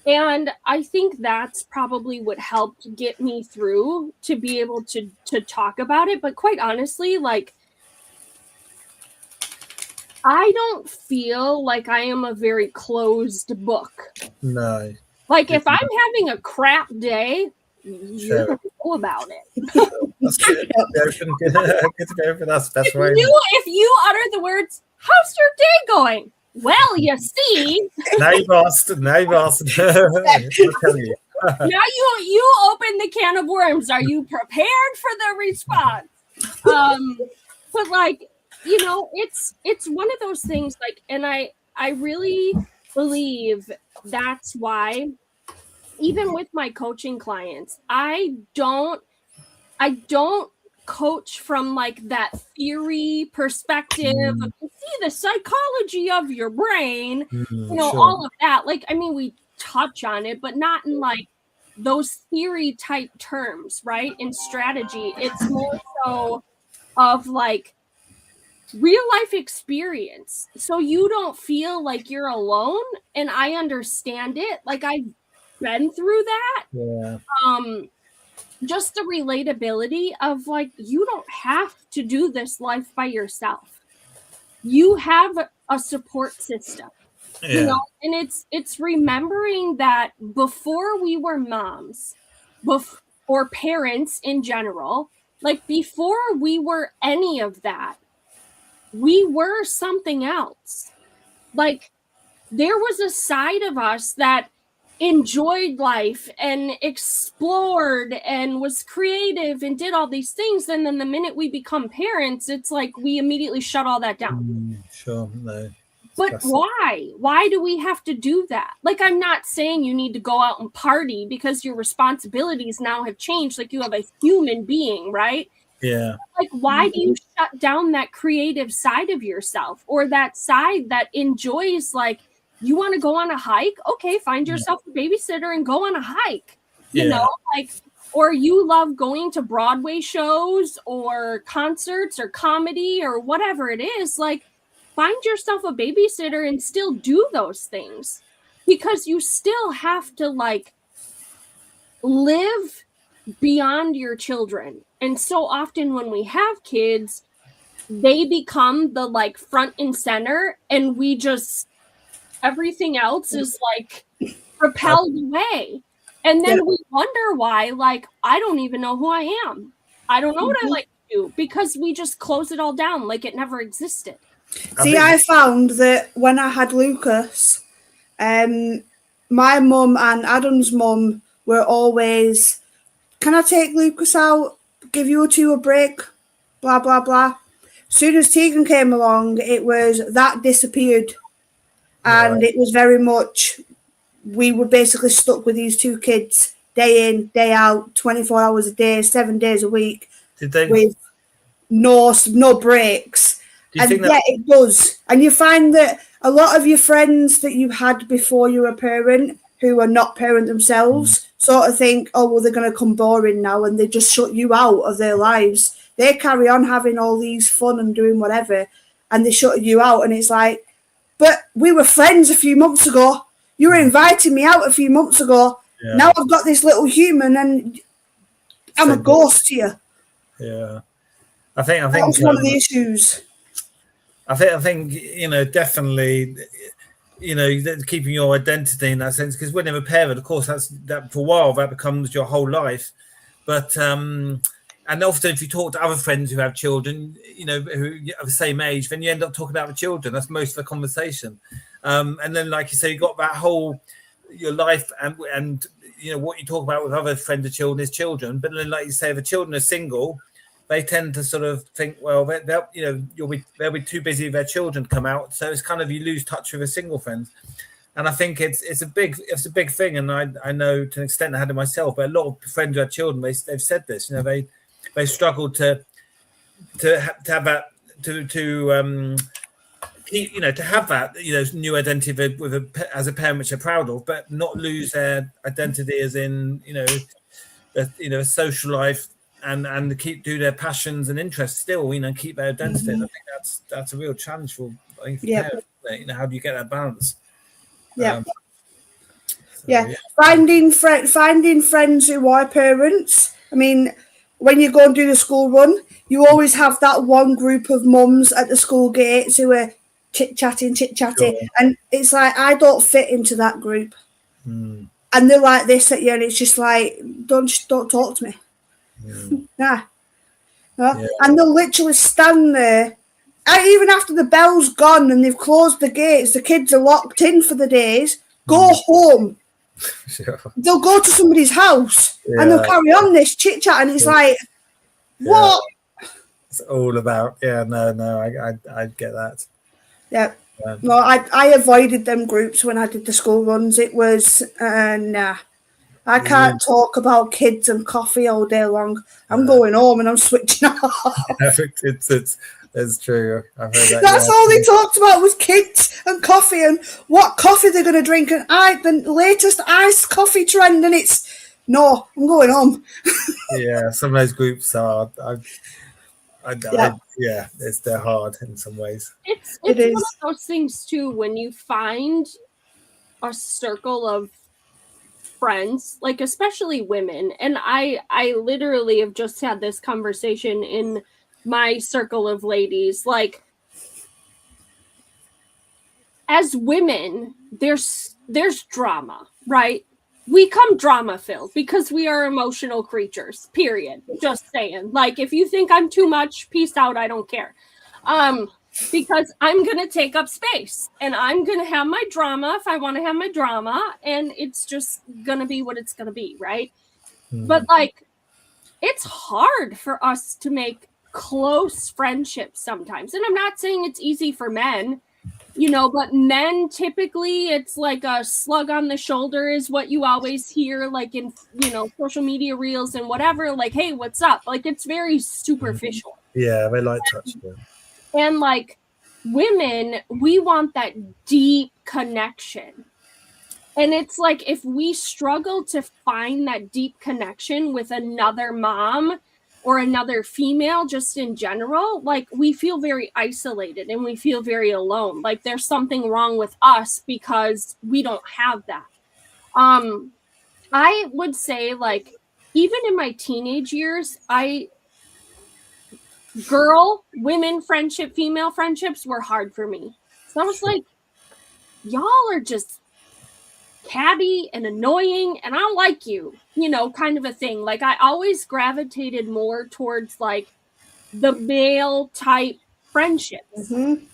[SPEAKER 1] And I think that's probably what helped get me through to be able to talk about it. But quite honestly, like, I don't feel like I am a very closed book.
[SPEAKER 3] No.
[SPEAKER 1] Like, if I'm having a crap day, you're going to know about it.
[SPEAKER 3] That's good. Good to go for that. That's right.
[SPEAKER 1] If you utter the words, "How's your day going?" Well, you see.
[SPEAKER 3] Now you've asked. I'll tell you.
[SPEAKER 1] Now you open the can of worms. Are you prepared for the response? But like, it's one of those things. Like, and I really believe that's why, even with my coaching clients, I don't coach from like that theory perspective. You see the psychology of your brain, all of that. Like, I mean, we touch on it, but not in like those theory type terms, right? In strategy, it's more so of like real life experience. So you don't feel like you're alone. And I understand it. Like, I've been through that.
[SPEAKER 3] Yeah.
[SPEAKER 1] Just the relatability of like, you don't have to do this life by yourself. You have a support system, and it's remembering that before we were moms, or parents in general, like before we were any of that, we were something else. Like, there was a side of us that enjoyed life and explored and was creative and did all these things. And then the minute we become parents, it's like we immediately shut all that down.
[SPEAKER 3] Sure. No.
[SPEAKER 1] But why? Why do we have to do that? Like, I'm not saying you need to go out and party because your responsibilities now have changed. Like, you have a human being, right?
[SPEAKER 3] Yeah.
[SPEAKER 1] Like, why do you shut down that creative side of yourself, or that side that enjoys, like, you want to go on a hike? Okay, find yourself a babysitter and go on a hike. You know, like, or you love going to Broadway shows or concerts or comedy or whatever it is. Like, find yourself a babysitter and still do those things, because you still have to like live beyond your children. And so often when we have kids, they become the like front and center, and we just, everything else is like propelled away. And then we wonder why, like, I don't even know who I am. I don't know what I like to do, because we just close it all down like it never existed.
[SPEAKER 2] See, I found that when I had Lucas, my mum and Adam's mum were always, can I take Lucas out, give you two a break, blah, blah, blah. As soon as Tegan came along, it was that disappeared. And it was very much, we were basically stuck with these two kids, day in, day out, 24 hours a day, 7 days a week, with no breaks. And it does. And you find that a lot of your friends that you had before you were a parent, who are not parent themselves, sort of think, oh, well, they're going to come boring now, and they just shut you out of their lives. they carry on having all these fun and doing whatever, and they shut you out. And it's like, but we were friends a few months ago. You were inviting me out a few months ago. Yeah. Now I've got this little human and I'm a ghost to you.
[SPEAKER 3] Yeah. I think
[SPEAKER 2] that's one of the issues.
[SPEAKER 3] I think, you know, definitely, you know, keeping your identity in that sense, because when you're a parent, of course, that for a while, that becomes your whole life. But, and often if you talk to other friends who have children, you know, who are the same age, then you end up talking about the children. That's most of the conversation. And then, like you say, you got that whole, your life and, you know, what you talk about with other friends of children is children. But then, like you say, if the children are single, they tend to sort of think, well, you know, they'll be too busy with their children to come out. So it's kind of, you lose touch with a single friend. And I think it's a big thing. And I know to an extent I had it myself, but a lot of friends who have children, they've said this, you know, they struggle to have that, to keep, you know, to have that, you know, new identity as a parent, which they're proud of, but not lose their identity as in, you know, a social life and do their passions and interests still, you know, keep their identity. Mm-hmm. I think that's a real challenge for parents, you know, how do you get that balance?
[SPEAKER 2] Yeah. Finding friends who are parents. I mean, when you go and do the school run, you always have that one group of mums at the school gates who are chit-chatting. Sure. And it's like, I don't fit into that group. And they're like this at you, and it's just like, don't talk to me. Nah. Yeah. And they'll literally stand there. Even after the bell's gone and they've closed the gates, the kids are locked in for the days, go home. Sure. They'll go to somebody's house and they'll carry on this chit chat, and it's like, what?
[SPEAKER 3] It's all about, I get that.
[SPEAKER 2] Yeah. No, I avoided them groups when I did the school runs. It was, nah. I can't talk about kids and coffee all day long. I'm going home and I'm switching off.
[SPEAKER 3] It's true. I've heard that.
[SPEAKER 2] That's all they talked about was kids and coffee and what coffee they're going to drink, and the latest iced coffee trend, and it's, no, I'm going home.
[SPEAKER 3] Yeah, some of those groups are, they're hard in some ways.
[SPEAKER 1] It's one of those things too, when you find a circle of friends, like especially women, and I literally have just had this conversation in my circle of ladies, like, as women, there's drama, right? We come drama filled because we are emotional creatures, period. Just saying. Like, if you think I'm too much, peace out, I don't care. Because I'm going to take up space and I'm going to have my drama if I want to have my drama, and it's just going to be what it's going to be, right? But like, it's hard for us to make close friendships sometimes. And I'm not saying it's easy for men, you know, but men typically, it's like a slug on the shoulder is what you always hear, like in, you know, social media reels and whatever, like, hey, what's up? Like, it's very superficial.
[SPEAKER 3] Yeah, they like touching.
[SPEAKER 1] And like, women, we want that deep connection. And it's like, if we struggle to find that deep connection with another mom or another female, just in general, like, we feel very isolated and we feel very alone. Like, there's something wrong with us because we don't have that. I would say, like, even in my teenage years, women friendship, female friendships were hard for me. So I was like, y'all are just catty and annoying and I don't like you, you know, kind of a thing. Like, I always gravitated more towards like the male type friendships.
[SPEAKER 2] Same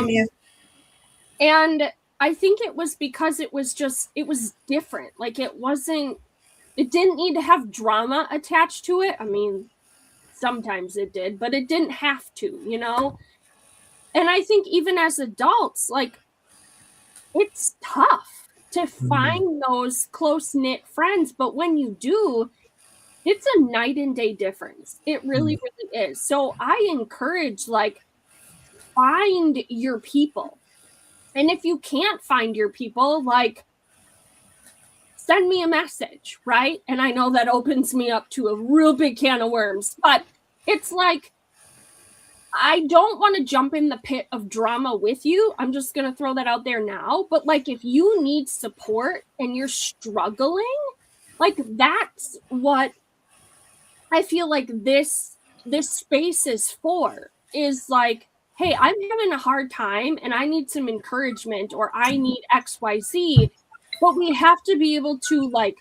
[SPEAKER 2] here.
[SPEAKER 1] And I think it was because it was different. Like, it didn't need to have drama attached to it. I mean, sometimes it did, but it didn't have to, you know? And I think even as adults, like, it's tough to find those close-knit friends, but when you do, it's a night and day difference. It really, really is. So I encourage, like, find your people. And if you can't find your people, like, send me a message, right? And I know that opens me up to a real big can of worms, but it's like, I don't want to jump in the pit of drama with you. I'm just going to throw that out there now. But like, if you need support and you're struggling, like that's what I feel like this space is for, is like, hey, I'm having a hard time and I need some encouragement, or I need XYZ, but we have to be able to like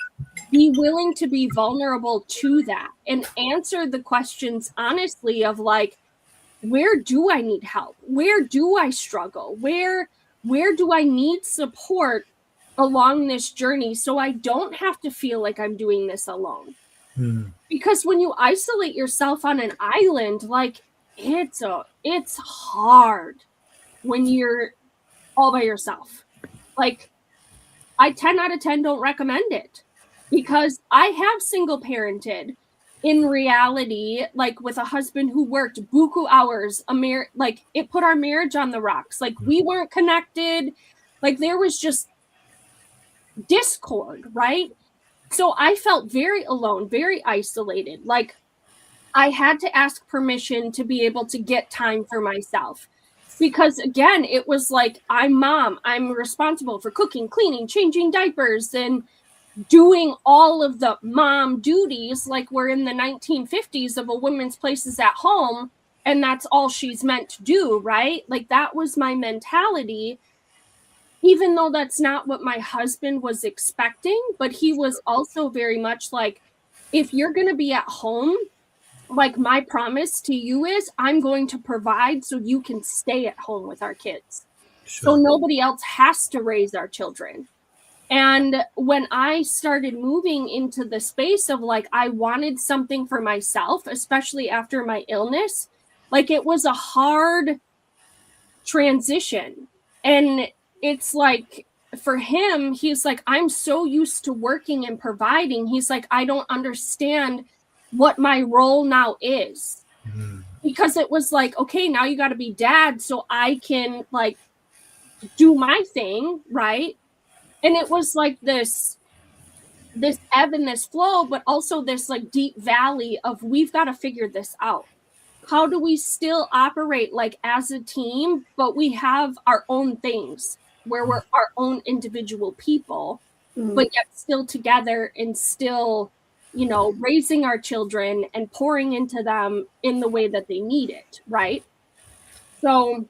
[SPEAKER 1] be willing to be vulnerable to that and answer the questions honestly of like, where do I need help? Where do I struggle? Where do I need support along this journey so I don't have to feel like I'm doing this alone? Because when you isolate yourself on an island, like it's hard when you're all by yourself. Like I 10 out of 10 don't recommend it, because I have single parented in reality, like with a husband who worked buku hours, like it put our marriage on the rocks. Like we weren't connected. Like there was just discord, right? So I felt very alone, very isolated. Like I had to ask permission to be able to get time for myself. Because again, it was like, I'm mom, I'm responsible for cooking, cleaning, changing diapers, and doing all of the mom duties like we're in the 1950s of a woman's places at home, and that's all she's meant to do, right? Like that was my mentality, even though that's not what my husband was expecting. But he was also very much like, if you're going to be at home, like my promise to you is I'm going to provide so you can stay at home with our kids. Sure. So nobody else has to raise our children. And when I started moving into the space of like, I wanted something for myself, especially after my illness, like it was a hard transition. And it's like, for him, he's like, I'm so used to working and providing. He's like, I don't understand what my role now is. Because it was like, okay, now you got to be dad so I can like do my thing, right? And it was like this ebb and this flow, but also this like deep valley of we've got to figure this out. How do we still operate like as a team, but we have our own things where we're our own individual people, but yet still together and still, you know, raising our children and pouring into them in the way that they need it, right? So,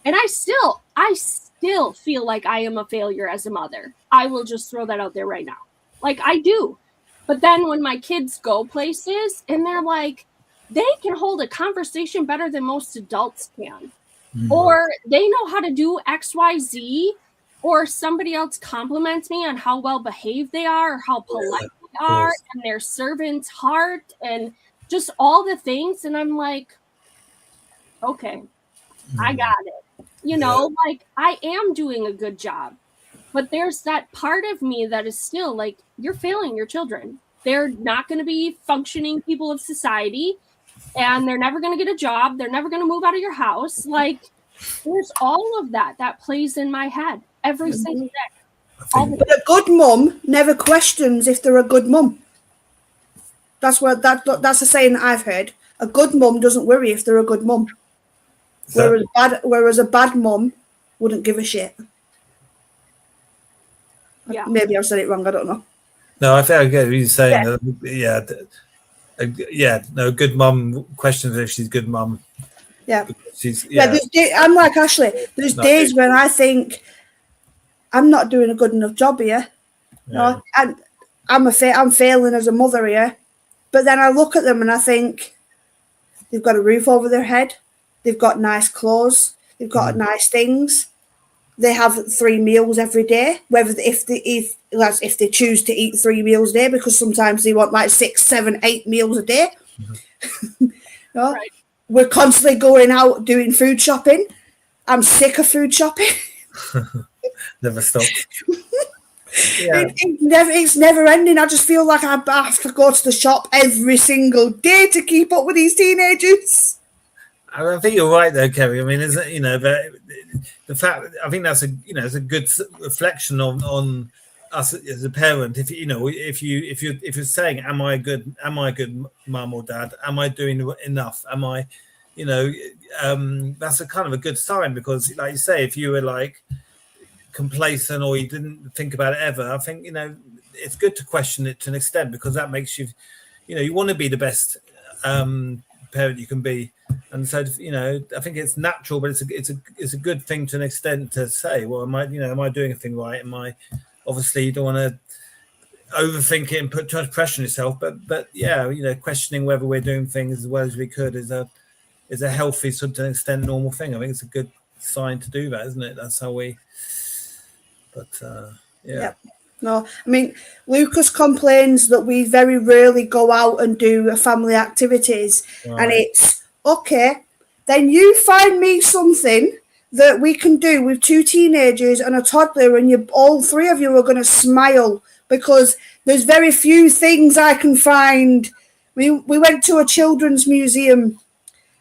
[SPEAKER 1] and I still feel like I am a failure as a mother. I will just throw that out there right now. Like I do. But then when my kids go places and they're like, they can hold a conversation better than most adults can. Or they know how to do XYZ, or somebody else compliments me on how well behaved they are, or how polite they are, and their servant's heart, and just all the things. And I'm like, okay, I got it. You know, like I am doing a good job, but there's that part of me that is still like, you're failing your children. They're not going to be functioning people of society, and they're never going to get a job. They're never going to move out of your house. Like there's all of that plays in my head every single day.
[SPEAKER 2] But a good mum never questions if they're a good mum. That's a saying that I've heard. A good mum doesn't worry if they're a good mum. Whereas a bad mum wouldn't give a shit. Yeah. Maybe I've said it wrong. I don't know.
[SPEAKER 3] No, I think I get what you're saying. No, good mum questions if she's a good mum.
[SPEAKER 2] Yeah. I'm like Ashley. There's days when I think I'm not doing a good enough job here. Yeah. And I'm failing as a mother here. But then I look at them and I think they've got a roof over their head. They've got nice clothes. They've got nice things. They have 3 meals every day. Whether if they choose to eat 3 meals a day, because sometimes they want like 6, 7, 8 meals a day. Right. We're constantly going out doing food shopping. I'm sick of food shopping.
[SPEAKER 3] Never stops.
[SPEAKER 2] It's never ending. I just feel like I have to go to the shop every single day to keep up with these teenagers.
[SPEAKER 3] I think you're right though, Kerry. I mean, isn't the fact? I think that's it's a good reflection on us as a parent. If you're saying, am I a good mum or dad? Am I doing enough? Am I, that's a kind of a good sign, because like you say, if you were like complacent or you didn't think about it ever, I think, it's good to question it to an extent, because that makes you, you want to be the best parent you can be. And so, I think it's natural, but it's a good thing to an extent to say, well, am I doing a thing right? Obviously you don't want to overthink it and put too much pressure on yourself, but yeah, questioning whether we're doing things as well as we could is a healthy, to an extent, normal thing. I think it's a good sign to do that, isn't it? That's how we. But yeah.
[SPEAKER 2] Yep. No, I mean, Lucas complains that we very rarely go out and do family activities, and it's okay. Then you find me something that we can do with 2 teenagers and a toddler, and all 3 of you are going to smile, because there's very few things I can find. We went to a children's museum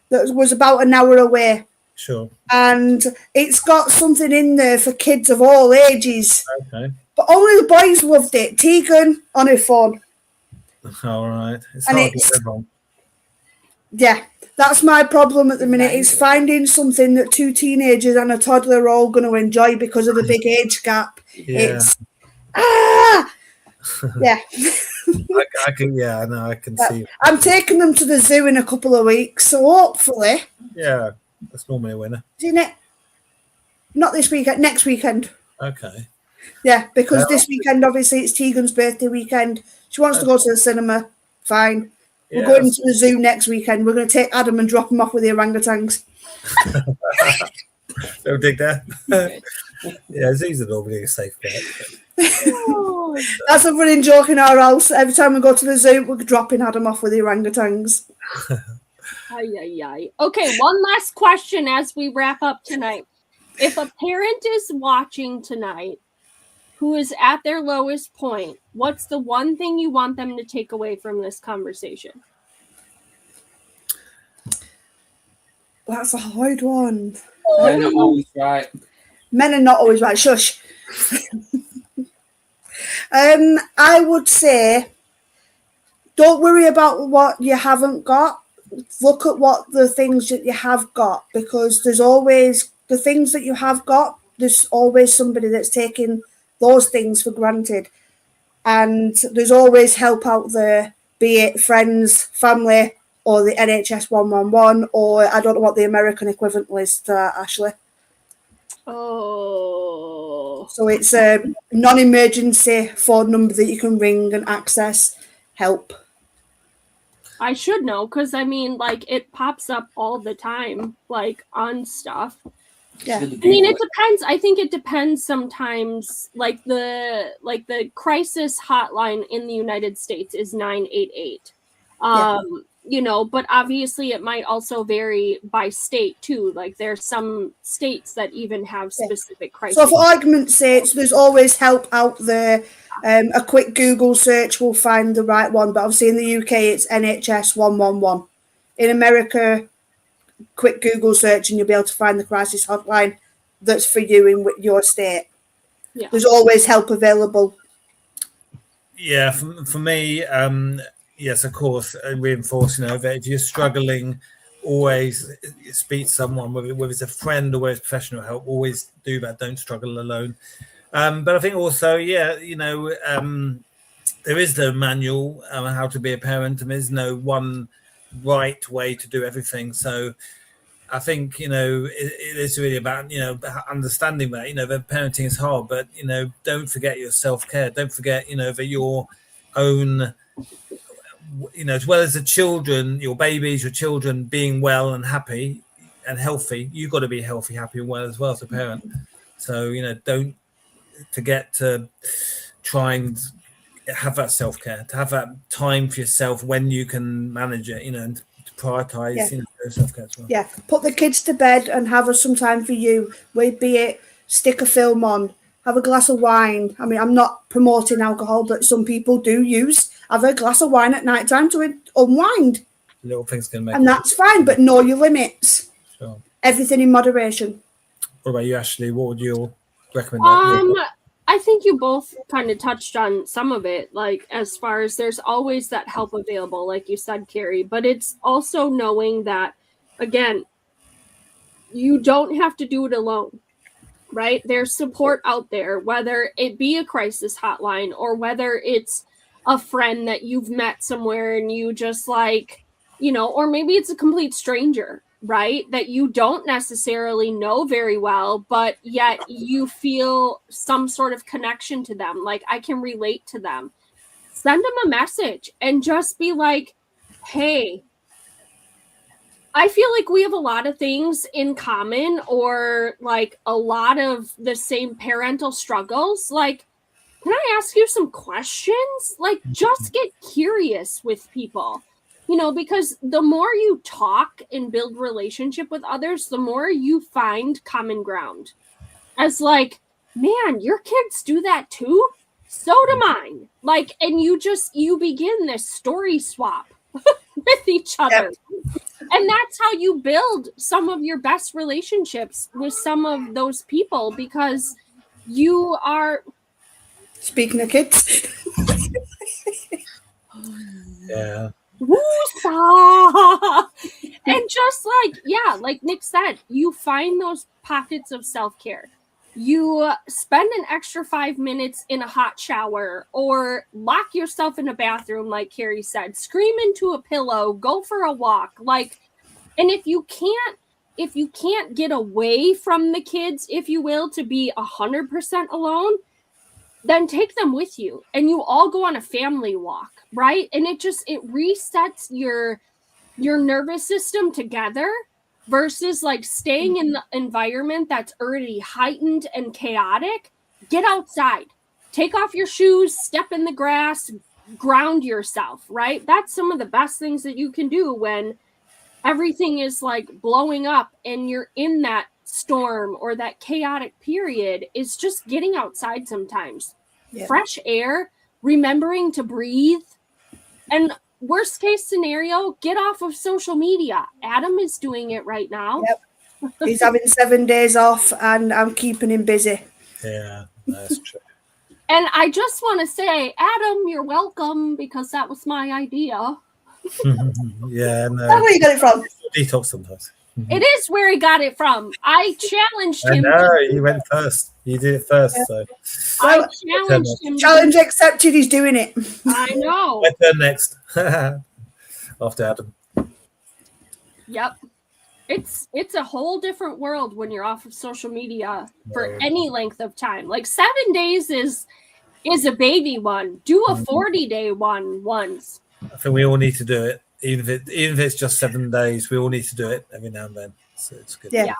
[SPEAKER 2] that was about an hour away.
[SPEAKER 3] Sure.
[SPEAKER 2] And it's got something in there for kids of all ages.
[SPEAKER 3] Okay.
[SPEAKER 2] But only the boys loved it. Tegan on her phone.
[SPEAKER 3] All right. It's
[SPEAKER 2] And
[SPEAKER 3] hard to get wrong.
[SPEAKER 2] Yeah, that's my problem at the minute, is finding something that 2 teenagers and a toddler are all going to enjoy because of the big age gap.
[SPEAKER 3] Yeah.
[SPEAKER 2] It's yeah.
[SPEAKER 3] I can see.
[SPEAKER 2] I'm taking them to the zoo in a couple of weeks, so hopefully.
[SPEAKER 3] Yeah, that's normally a winner.
[SPEAKER 2] Isn't it? Not this weekend, next weekend.
[SPEAKER 3] Okay.
[SPEAKER 2] Yeah, because this weekend, obviously, it's Tegan's birthday weekend. She wants to go to the cinema. Fine. We're going to the zoo next weekend. We're going to take Adam and drop him off with the orangutans.
[SPEAKER 3] Don't dig that. Yeah, zoos are normally a safe bet.
[SPEAKER 2] That's a running joke in our house. Every time we go to the zoo, we're dropping Adam off with the orangutans.
[SPEAKER 1] Okay, one last question as we wrap up tonight. If a parent is watching tonight who is at their lowest point, what's the one thing you want them to take away from this conversation?
[SPEAKER 2] That's a hard one.
[SPEAKER 4] Men are always right.
[SPEAKER 2] Men are not always right. Shush. I would say, don't worry about what you haven't got. Look at what the things that you have got, because there's always the things that you have got. There's always somebody that's taking those things for granted, and there's always help out there, be it friends, family, or the NHS 111, or I don't know what the American equivalent is to that, Ashley.
[SPEAKER 1] Oh.
[SPEAKER 2] So it's a non-emergency phone number that you can ring and access help.
[SPEAKER 1] I should know, because it pops up all the time, on stuff.
[SPEAKER 2] Yeah.
[SPEAKER 1] I mean, it depends. I think it depends sometimes. The crisis hotline in the United States is 988. But obviously it might also vary by state too. Like there's some states that even have specific crises.
[SPEAKER 2] So for argument's sake, there's always help out there. A quick Google search will find the right one. But obviously in the UK, it's NHS 111. In America, quick Google search and you'll be able to find the crisis hotline that's for you in your state.
[SPEAKER 1] Yeah.
[SPEAKER 2] There's always help available.
[SPEAKER 3] Yeah, for me, yes, of course, reinforce, that if you're struggling, always speak to someone, whether it's a friend or whether it's professional help, always do that. Don't struggle alone. But I think also, there is no manual on how to be a parent, and there's no one right way to do everything. So I think, it is really about, understanding that, that parenting is hard, but, don't forget your self-care. Don't forget, that your own, as well as the children, your babies, your children being well and happy and healthy, you've got to be healthy, happy and well as well as a parent. So, don't forget to try and have that self-care, to have that time for yourself when you can manage it, and to prioritize self-care as well.
[SPEAKER 2] Yeah, put the kids to bed and have some time for you. Be it stick a film on, have a glass of wine. I mean, I'm not promoting alcohol, but some people do have a glass of wine at night time to unwind.
[SPEAKER 3] Little things can make
[SPEAKER 2] and that's fine, but know your limits.
[SPEAKER 3] Sure.
[SPEAKER 2] Everything in moderation.
[SPEAKER 3] What about you, Ashley? What would your recommendation?
[SPEAKER 1] I think you both kind of touched on some of it, like as far as there's always that help available, like you said, Carrie, but it's also knowing that, again, you don't have to do it alone, right? There's support out there, whether it be a crisis hotline or whether it's a friend that you've met somewhere and you just like, or maybe it's a complete stranger, right? That you don't necessarily know very well, but yet you feel some sort of connection to them. Like, I can relate to them. Send them a message and just be like, hey, I feel like we have a lot of things in common, or like a lot of the same parental struggles. Like, can I ask you some questions? Like, just get curious with people, because the more you talk and build relationship with others, the more you find common ground. As like, man, your kids do that too? So do mine. Like, and you begin this story swap with each other. Yep. And that's how you build some of your best relationships with some of those people, because you are...
[SPEAKER 2] Speaking of kids.
[SPEAKER 3] Yeah.
[SPEAKER 1] Woo-saw! And just like Nick said, you find those pockets of self-care. You spend an extra 5 minutes in a hot shower, or lock yourself in a bathroom, like Carrie said, scream into a pillow, go for a walk. Like, and if you can't get away from the kids, if you will, to be 100% alone, then take them with you and you all go on a family walk, right? And it resets your nervous system together, versus like staying in the environment that's already heightened and chaotic. Get outside, take off your shoes, step in the grass, ground yourself, right? That's some of the best things that you can do when everything is like blowing up and you're in that storm or that chaotic period, is just getting outside sometimes. Yeah. Fresh air, remembering to breathe, and worst case scenario, get off of social media. Adam is doing it right now.
[SPEAKER 2] Yep. He's having 7 days off and I'm keeping him busy.
[SPEAKER 3] Yeah, that's true.
[SPEAKER 1] And I just want to say, Adam, you're welcome, because that was my idea.
[SPEAKER 3] Yeah, no.
[SPEAKER 2] That's where you got it from.
[SPEAKER 3] Detox sometimes.
[SPEAKER 1] It is where he got it from. I challenged him.
[SPEAKER 3] No, you went first. You did it first.
[SPEAKER 2] Yeah.
[SPEAKER 3] So
[SPEAKER 1] I challenged him.
[SPEAKER 2] Challenge accepted. He's doing it.
[SPEAKER 1] I know.
[SPEAKER 3] My turn next. After Adam.
[SPEAKER 1] Yep. It's a whole different world when you're off of social media for any length of time. Like 7 days is a baby one. Do a 40-day one once.
[SPEAKER 3] I think we all need to do it. Even if it's just 7 days, we all need to do it every now and then. So it's good.
[SPEAKER 1] Yeah,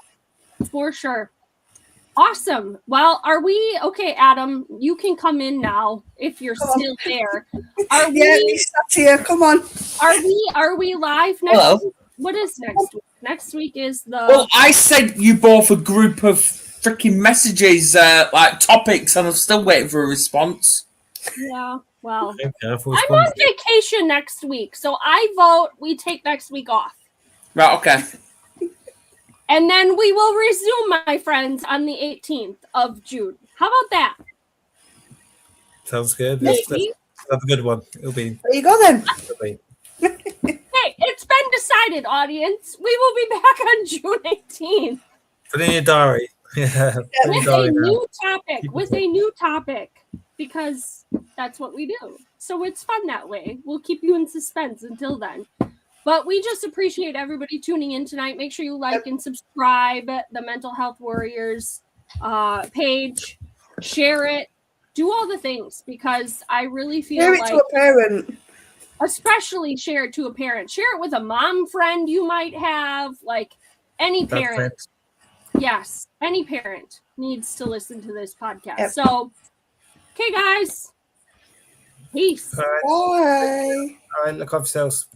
[SPEAKER 1] for sure. Awesome. Well, are we okay, Adam? You can come in now if you're still there. Are we?
[SPEAKER 2] Yeah, he's sat here. Come on.
[SPEAKER 1] Are we live next?
[SPEAKER 4] Hello.
[SPEAKER 1] Week? What is next week? Next week is the.
[SPEAKER 4] Well, I sent you both a group of freaking messages, like topics, and I'm still waiting for a response.
[SPEAKER 1] Yeah. Well,
[SPEAKER 3] I'm
[SPEAKER 1] on vacation next week, so I vote we take next week off.
[SPEAKER 4] Right, okay.
[SPEAKER 1] And then we will resume, my friends, on the 18th of June. How about that?
[SPEAKER 3] Sounds good. That's a good one. It'll be.
[SPEAKER 2] There you go then.
[SPEAKER 1] Hey, it's been decided, audience. We will be back on June 18th.
[SPEAKER 3] Put in your diary. Yeah.
[SPEAKER 1] With a new topic. Because that's what we do. So it's fun that way. We'll keep you in suspense until then. But we just appreciate everybody tuning in tonight. Make sure you like and subscribe the Mental Health Warriors page. Share it. Do all the things, because I really feel
[SPEAKER 2] share it to a parent.
[SPEAKER 1] Especially share it to a parent. Share it with a mom friend you might have. Like any parent. Yes, any parent needs to listen to this podcast. Yep. So, okay, guys. Peace.
[SPEAKER 3] All right. All right, look after yourselves.